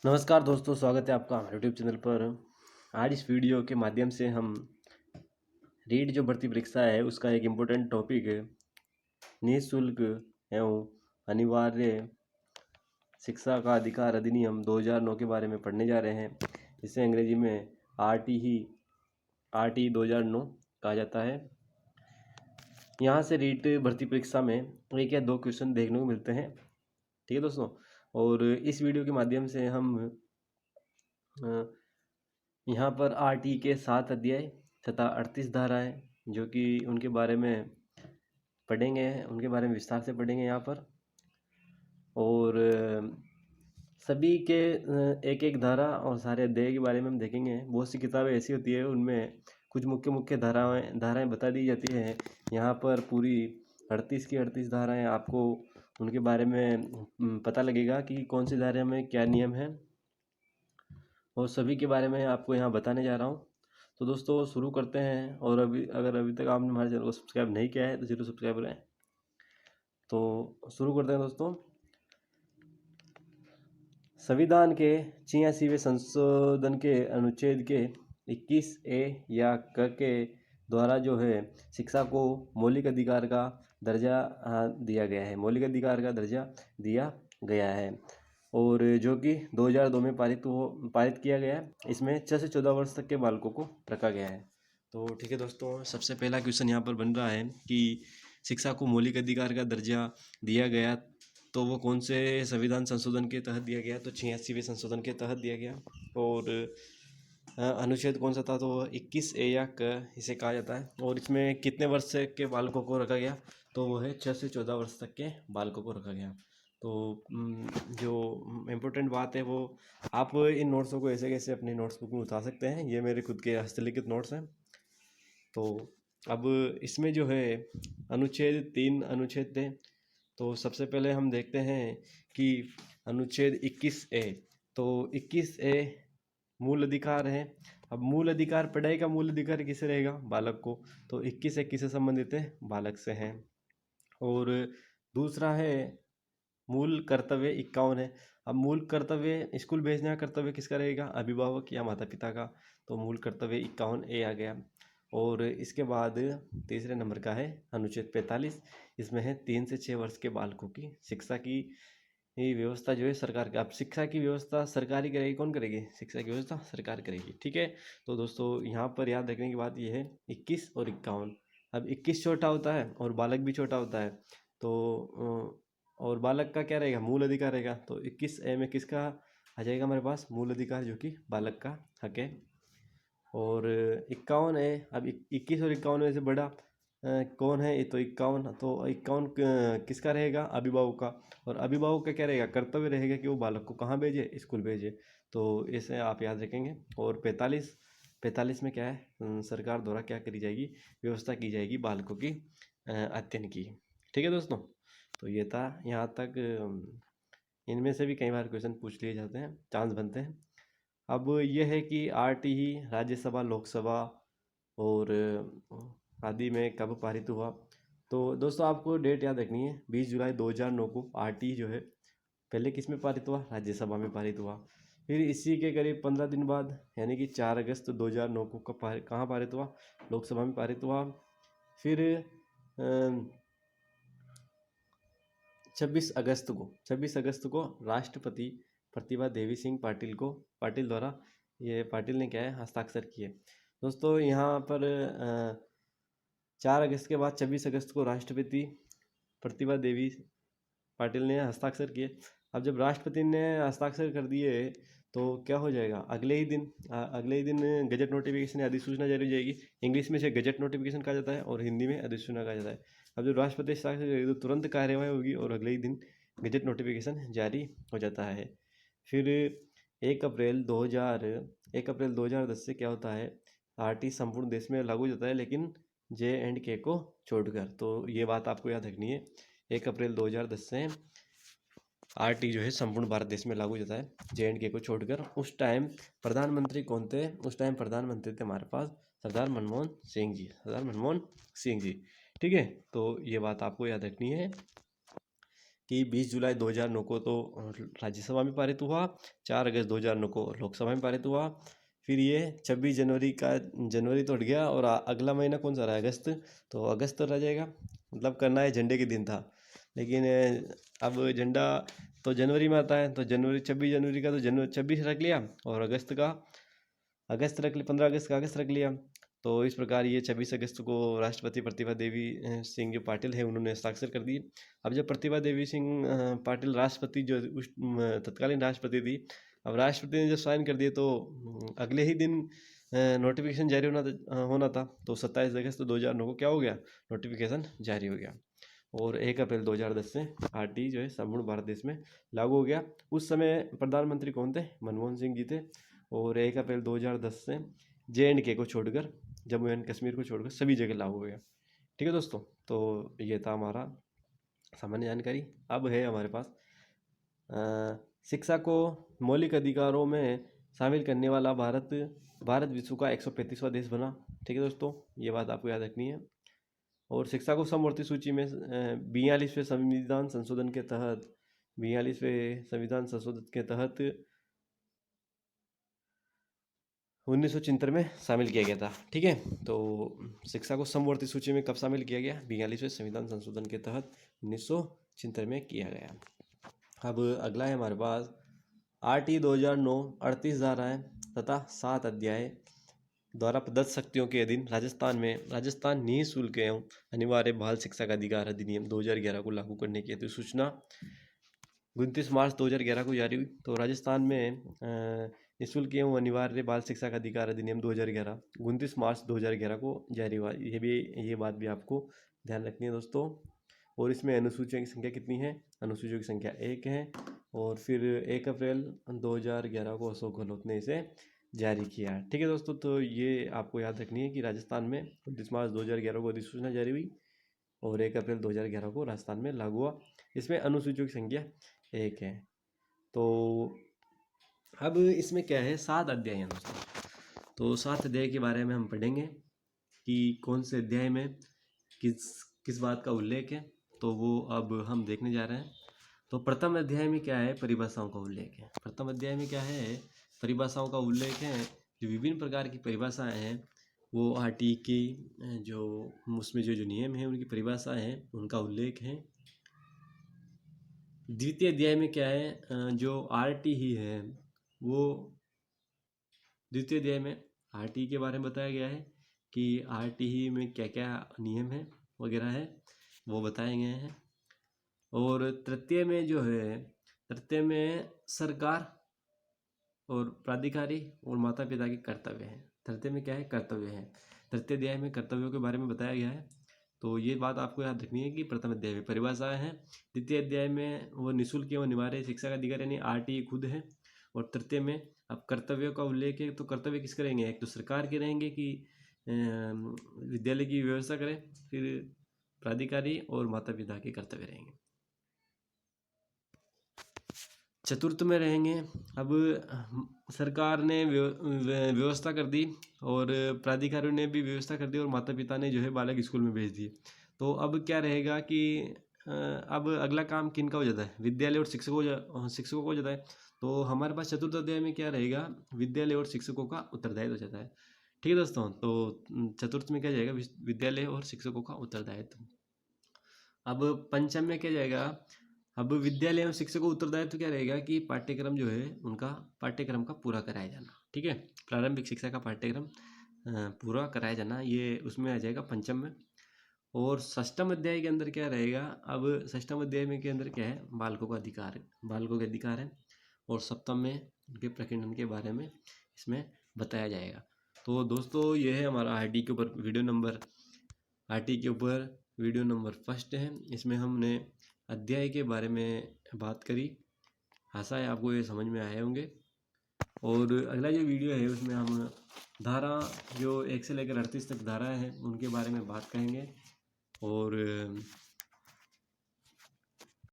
नमस्कार दोस्तों, स्वागत है आपका हमारे यूट्यूब चैनल पर। आज इस वीडियो के माध्यम से हम रीट जो भर्ती परीक्षा है उसका एक इम्पोर्टेंट टॉपिक है, निःशुल्क एवं अनिवार्य शिक्षा का अधिकार अधिनियम 2009 के बारे में पढ़ने जा रहे हैं। इसे अंग्रेजी में आर टी 2009 कहा जाता है। यहाँ से रीट भर्ती परीक्षा में एक या दो क्वेश्चन देखने को मिलते हैं। ठीक है दोस्तों, और इस वीडियो के माध्यम से हम यहाँ पर आरटी के 7 अध्याय तथा 38 धाराएं जो कि उनके बारे में पढ़ेंगे, उनके बारे में विस्तार से पढ़ेंगे यहाँ पर। और सभी के एक एक धारा और सारे अध्याय के बारे में हम देखेंगे। बहुत सी किताबें ऐसी होती है उनमें कुछ मुख्य मुख्य धाराएं बता दी जाती हैं। यहाँ पर पूरी 38 की 38 धाराएं आपको उनके बारे में पता लगेगा कि कौन सी धारा में क्या नियम है, और सभी के बारे में आपको यहाँ बताने जा रहा हूँ। तो दोस्तों शुरू करते हैं। और अगर अभी तक आपने हमारे चैनल को सब्सक्राइब नहीं किया है तो जरूर सब्सक्राइब करें। तो शुरू करते हैं दोस्तों। संविधान के 86वें संशोधन के अनुच्छेद के 21A या क के द्वारा जो है शिक्षा को मौलिक अधिकार का दर्जा दिया गया है, मौलिक अधिकार का दर्जा दिया गया है, और जो कि 2002 में पारित किया गया है। इसमें 6 से 14 वर्ष तक के बालकों को रखा गया है। तो ठीक है दोस्तों, सबसे पहला क्वेश्चन यहाँ पर बन रहा है कि शिक्षा को मौलिक अधिकार का दर्जा दिया गया तो वो कौन से संविधान संशोधन के तहत दिया गया? तो 86वें संशोधन के तहत दिया गया। और अनुच्छेद कौन सा था? तो 21A या क इसे कहा जाता है। और इसमें कितने वर्ष के बालकों को रखा गया? तो वो है 6 से 14 वर्ष तक के बालकों को रखा गया। तो जो इम्पोर्टेंट बात है वो आप इन नोट्सों को ऐसे कैसे अपनी नोट्स बुक में उतार सकते हैं। ये मेरे खुद के हस्तलिखित नोट्स हैं। तो अब इसमें जो है अनुच्छेद 3 अनुच्छेद थे। तो सबसे पहले हम देखते हैं कि अनुच्छेद 21A। तो 21A मूल अधिकार है। अब मूल अधिकार, पढ़ाई का मूल अधिकार किसे रहेगा? बालक को। तो 21A किससे संबंधित है? बालक से है। और दूसरा है मूल कर्तव्य, 51 है। अब मूल कर्तव्य, स्कूल भेजने का कर्तव्य किसका रहेगा? अभिभावक या माता पिता का। तो मूल कर्तव्य 51A आ गया। और इसके बाद तीसरे नंबर का है अनुच्छेद 45। इसमें है 3 से 6 वर्ष के बालकों की शिक्षा की व्यवस्था जो है सरकार की। अब शिक्षा की व्यवस्था सरकार ही करेगी। कौन करेगी? शिक्षा की व्यवस्था सरकार करेगी। ठीक है। तो दोस्तों यहाँ पर याद रखने की बात यह है 21 और 51। अब 21 छोटा होता है और बालक भी छोटा होता है। तो और बालक का क्या रहेगा? मूल अधिकार रहेगा। तो 21A में किसका आ जाएगा हमारे पास? मूल अधिकार, जो कि बालक का हक है। और 51 है। अब 21 और 51 में से बड़ा कौन है? तो 51। तो 51 किसका रहेगा? अभिभावक का। और अभिभावक का क्या रहेगा? कर्तव्य रहेगा कि वो बालक को कहाँ भेजे? स्कूल भेजे। तो इसे आप याद रखेंगे। और 45 में क्या है? सरकार द्वारा क्या करी जाएगी? व्यवस्था की जाएगी बालकों की अध्ययन की। ठीक है दोस्तों, तो ये था यहाँ तक। इनमें से भी कई बार क्वेश्चन पूछ लिए जाते हैं, चांस बनते हैं। अब यह है कि आरटी ही राज्यसभा, लोकसभा और आदि में कब पारित हुआ? तो दोस्तों आपको डेट याद रखनी है। 20 जुलाई 2009 को आरटी जो है पहले किस में पारित हुआ? राज्यसभा में पारित हुआ। फिर इसी के करीब 15 दिन बाद यानी कि 4 अगस्त 2009 को कहाँ पारित हुआ? लोकसभा में पारित हुआ। फिर 26 अगस्त को राष्ट्रपति प्रतिभा देवी सिंह पाटिल द्वारा, ये पाटिल ने क्या है? हस्ताक्षर किए। दोस्तों यहाँ पर 4 अगस्त के बाद 26 अगस्त को राष्ट्रपति प्रतिभा देवी पाटिल ने हस्ताक्षर किए। अब जब राष्ट्रपति ने हस्ताक्षर कर दिए तो क्या हो जाएगा? अगले ही दिन गजट नोटिफिकेशन या अधिसूचना जारी हो जाएगी। इंग्लिश में इसे गजट नोटिफिकेशन कहा जाता है और हिंदी में अधिसूचना कहा जाता है। अब जब राष्ट्रपति हस्ताक्षर करेगी तो तुरंत कार्यवाही होगी और अगले ही दिन गजट नोटिफिकेशन जारी हो जाता है। फिर 1 अप्रैल 2010 से क्या होता है? आरटी संपूर्ण देश में लागू हो जाता है, लेकिन J&K को छोड़कर। तो ये बात आपको याद रखनी है। 1 अप्रैल 2010 से आरटी जो है संपूर्ण भारत देश में लागू हो जाता है, J&K को छोड़कर। उस टाइम प्रधानमंत्री कौन थे? उस टाइम प्रधानमंत्री थे हमारे पास सरदार मनमोहन सिंह जी। ठीक है, तो ये बात आपको याद रखनी है कि 20 जुलाई 2009 को तो राज्यसभा में पारित हुआ, 4 अगस्त 2009 को लोकसभा में पारित हुआ। फिर ये 26 जनवरी का, जनवरी तो हट गया, और अगला महीना कौन सा रहा, अगस्त, तो अगस्त तो रह जाएगा, मतलब करना है झंडे के दिन था। लेकिन अब झंडा तो जनवरी में आता है, तो जनवरी 26 जनवरी का तो जनवरी 26 रख लिया, और अगस्त का अगस्त रख लिया, 15 अगस्त का अगस्त रख लिया। तो इस प्रकार ये 26 अगस्त को राष्ट्रपति प्रतिभा देवी सिंह जो पाटिल है उन्होंने हस्ताक्षर कर दिए। अब जब प्रतिभा देवी सिंह पाटिल राष्ट्रपति जो उस तत्कालीन राष्ट्रपति थी, अब राष्ट्रपति ने जब साइन कर दिए तो अगले ही दिन नोटिफिकेशन जारी होना था। तो 27 अगस्त 2009 को क्या हो गया, नोटिफिकेशन जारी हो गया, और 1 अप्रैल 2010 से आरटी जो है संपूर्ण भारत देश में लागू हो गया। उस समय प्रधानमंत्री कौन थे, मनमोहन सिंह जी थे, और 1 अप्रैल 2010 से JNK को छोड़कर, जम्मू एंड कश्मीर को छोड़कर सभी जगह लागू हो गया। ठीक है दोस्तों, तो ये था हमारा सामान्य जानकारी। अब है हमारे पास शिक्षा को मौलिक अधिकारों में शामिल करने वाला भारत विश्व का 135वां देश बना। ठीक है दोस्तों, ये बात आपको याद रखनी है। और शिक्षा को समवर्ती सूची में 42वें संविधान संशोधन के तहत 42वें संविधान संशोधन के तहत 1973 में शामिल किया गया था। ठीक है, तो शिक्षा को समवर्ती सूची में कब शामिल किया गया, 42वें संविधान संशोधन के तहत 1973 में किया गया। अब अगला है हमारे पास RT 2009 38 धाराएं तथा 7 अध्याय द्वारा प्रदत्त शक्तियों के अधीन राजस्थान निःशुल्क एवं अनिवार्य बाल शिक्षा का अधिकार अधिनियम 2011 को लागू करने की अधिसूचना 29 मार्च 2011 को जारी हुई। तो राजस्थान में निःशुल्क एवं अनिवार्य बाल शिक्षा का अधिकार अधिनियम 2011 29 मार्च 2011 को जारी हुआ। ये बात भी आपको ध्यान रखनी है दोस्तों। और इसमें अनुसूचियों की संख्या कितनी है, अनुसूचियों की संख्या 1 है। और फिर 1 अप्रैल 2011 को अशोक गहलोत ने इसे जारी किया। ठीक है दोस्तों, तो ये आपको याद रखनी है कि राजस्थान में 29 मार्च 2011 को अधिसूचना जारी हुई और 1 अप्रैल 2011 को राजस्थान में लागू हुआ। इसमें अनुसूचियों की संख्या 1 है। तो अब इसमें क्या है, 7 अध्याय हैं दोस्तों। तो 7 अध्याय के बारे में हम पढ़ेंगे कि कौन से अध्याय में किस बात का उल्लेख है, तो वो अब हम देखने जा रहे हैं। तो प्रथम अध्याय में क्या है, परिभाषाओं का उल्लेख है। प्रथम अध्याय में क्या है, परिभाषाओं का उल्लेख है। जो विभिन्न प्रकार की परिभाषाएं हैं वो RT की जो उसमें जो नियम है उनकी परिभाषाएं हैं उनका उल्लेख है। द्वितीय अध्याय में क्या है, जो RT ही है वो द्वितीय अध्याय में RT के बारे में बताया गया है कि RT ही में क्या क्या नियम है वगैरह है वो बताए गए हैं। और तृतीय में जो है, तृतीय में सरकार और प्राधिकारी और माता पिता के कर्तव्य हैं। तृतीय में क्या है, कर्तव्य है। तृतीय अध्याय में कर्तव्यों के बारे में बताया गया है। तो ये बात आपको याद रखनी है कि प्रथम अध्याय में परिभाषाएं हैं, द्वितीय अध्याय में वो निःशुल्क एवं अनिवार्य शिक्षा का अधिकार यानी RT खुद है, और तृतीय में अब कर्तव्यों का उल्लेख है। तो कर्तव्य किसके रहेंगे, एक तो सरकार के रहेंगे कि विद्यालय की व्यवस्था करें, फिर प्राधिकारी और माता पिता के कर्तव्य रहेंगे। चतुर्थ में रहेंगे, अब सरकार ने व्यवस्था कर दी और प्राधिकारियों ने भी व्यवस्था कर दी और माता पिता ने जो है बालक स्कूल में भेज दिए। तो अब क्या रहेगा कि अब अगला काम किन का हो जाता है, विद्यालय और शिक्षकों को हो जाता है। तो हमारे पास चतुर्थ अध्याय में क्या रहेगा, विद्यालय और शिक्षकों का उत्तरदायित्व हो जाता है। ठीक है दोस्तों, तो चतुर्थ में क्या जाएगा, विद्यालय और शिक्षकों का उत्तरदायित्व। अब पंचम में क्या जाएगा, अब विद्यालय एवं शिक्षकों को उत्तरदायित्व क्या रहेगा कि पाठ्यक्रम जो है उनका पाठ्यक्रम का पूरा कराया जाना। ठीक है, प्रारंभिक शिक्षा का पाठ्यक्रम पूरा कराया जाना, ये उसमें आ जाएगा पंचम में। और षष्ठम अध्याय के अंदर क्या रहेगा, अब षष्ठम अध्याय में के अंदर क्या है, बालकों का अधिकार है, बालकों के अधिकार है। और सप्तम में उनके प्रकीर्णन के बारे में इसमें बताया जाएगा। तो दोस्तों ये है हमारा RT के ऊपर वीडियो नंबर फर्स्ट है। इसमें हमने अध्याय के बारे में बात करी। आशा है आपको ये समझ में आए होंगे। और अगला जो वीडियो है उसमें हम धारा जो 1 से लेकर 38 तक धाराएं हैं उनके बारे में बात करेंगे। और